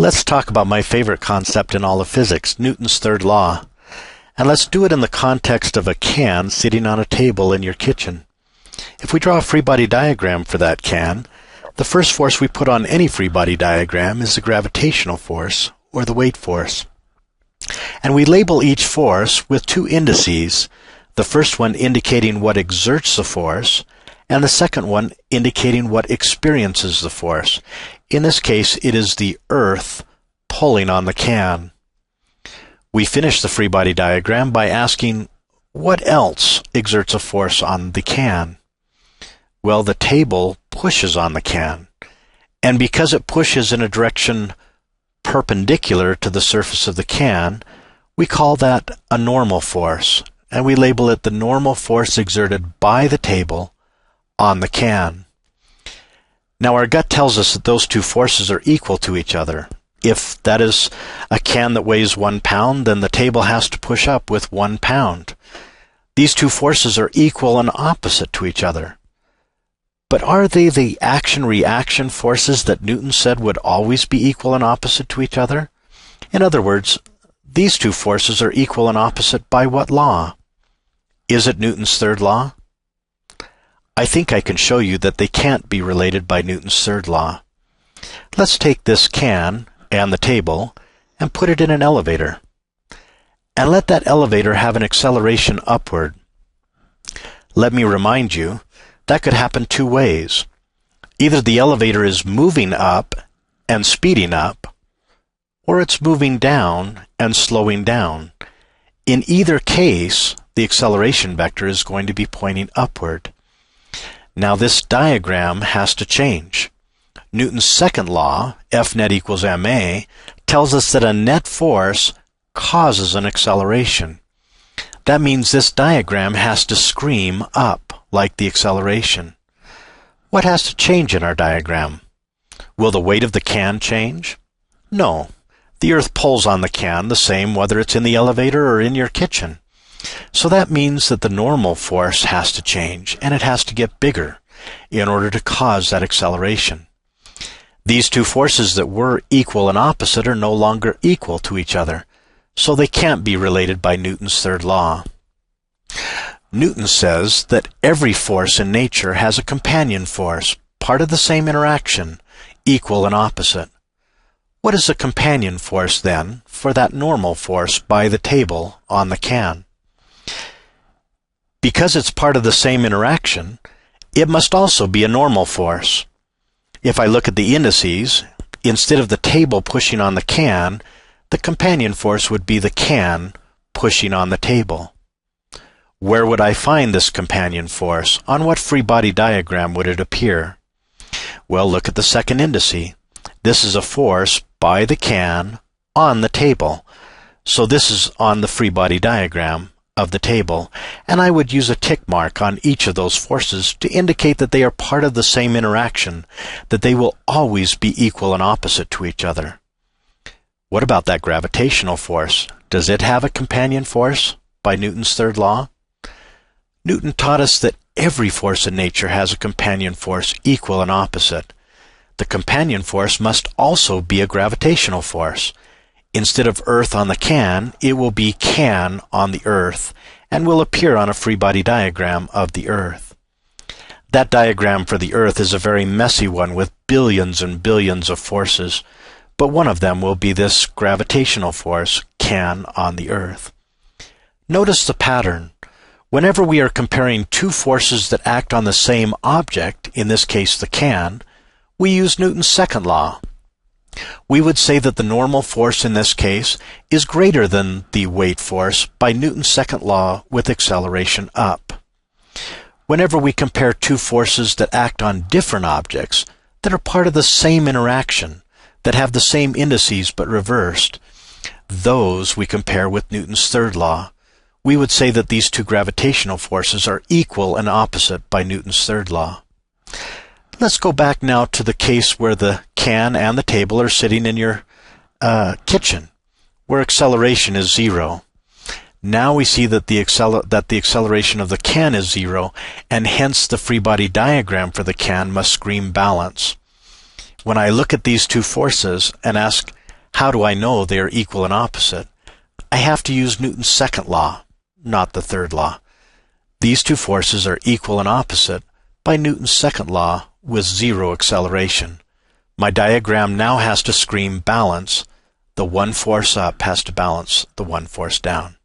Let's talk about my favorite concept in all of physics, Newton's third law. And let's do it in the context of a can sitting on a table in your kitchen. If we draw a free body diagram for that can, the first force we put on any free body diagram is the gravitational force, or the weight force. And we label each force with two indices, the first one indicating what exerts the force, and the second one indicating what experiences the force. In this case, it is the Earth pulling on the can. We finish the free body diagram by asking, what else exerts a force on the can? Well, the table pushes on the can. And because it pushes in a direction perpendicular to the surface of the can, we call that a normal force, and we label it the normal force exerted by the table on the can. Now, our gut tells us that those two forces are equal to each other. If that is a can that weighs 1 pound, then the table has to push up with 1 pound. These two forces are equal and opposite to each other. But are they the action-reaction forces that Newton said would always be equal and opposite to each other? In other words, these two forces are equal and opposite by what law? Is it Newton's third law? I think I can show you that they can't be related by Newton's third law. Let's take this can and the table and put it in an elevator. And let that elevator have an acceleration upward. Let me remind you, that could happen two ways. Either the elevator is moving up and speeding up, or it's moving down and slowing down. In either case, the acceleration vector is going to be pointing upward. Now this diagram has to change. Newton's second law, F net equals ma, tells us that a net force causes an acceleration. That means this diagram has to scream up, like the acceleration. What has to change in our diagram? Will the weight of the can change? No. The Earth pulls on the can the same whether it's in the elevator or in your kitchen. So that means that the normal force has to change, and it has to get bigger in order to cause that acceleration. These two forces that were equal and opposite are no longer equal to each other, so they can't be related by Newton's third law. Newton says that every force in nature has a companion force, part of the same interaction, equal and opposite. What is a companion force, then, for that normal force by the table on the can? Because it's part of the same interaction, it must also be a normal force. If I look at the indices, instead of the table pushing on the can, the companion force would be the can pushing on the table. Where would I find this companion force? On what free body diagram would it appear? Well, look at the second indice. This is a force by the can on the table. So this is on the free body diagram of the table, and I would use a tick mark on each of those forces to indicate that they are part of the same interaction, that they will always be equal and opposite to each other. What about that gravitational force? Does it have a companion force by Newton's third law? Newton taught us that every force in nature has a companion force equal and opposite. The companion force must also be a gravitational force. Instead of Earth on the can, it will be can on the Earth, and will appear on a free body diagram of the Earth. That diagram for the Earth is a very messy one with billions and billions of forces, but one of them will be this gravitational force, can on the Earth. Notice the pattern. Whenever we are comparing two forces that act on the same object, in this case the can, we use Newton's second law. We would say that the normal force in this case is greater than the weight force by Newton's second law with acceleration up. Whenever we compare two forces that act on different objects, that are part of the same interaction, that have the same indices but reversed, those we compare with Newton's third law. We would say that these two gravitational forces are equal and opposite by Newton's third law. Let's go back now to the case where the can and the table are sitting in your kitchen, where acceleration is 0. Now we see that the acceleration of the can is 0, and hence the free body diagram for the can must scream balance. When I look at these two forces and ask, How do I know they are equal and opposite? I have to use Newton's second law, not the third law. These two forces are equal and opposite by Newton's second law with zero acceleration. My diagram now has to scream balance. The one force up has to balance the one force down.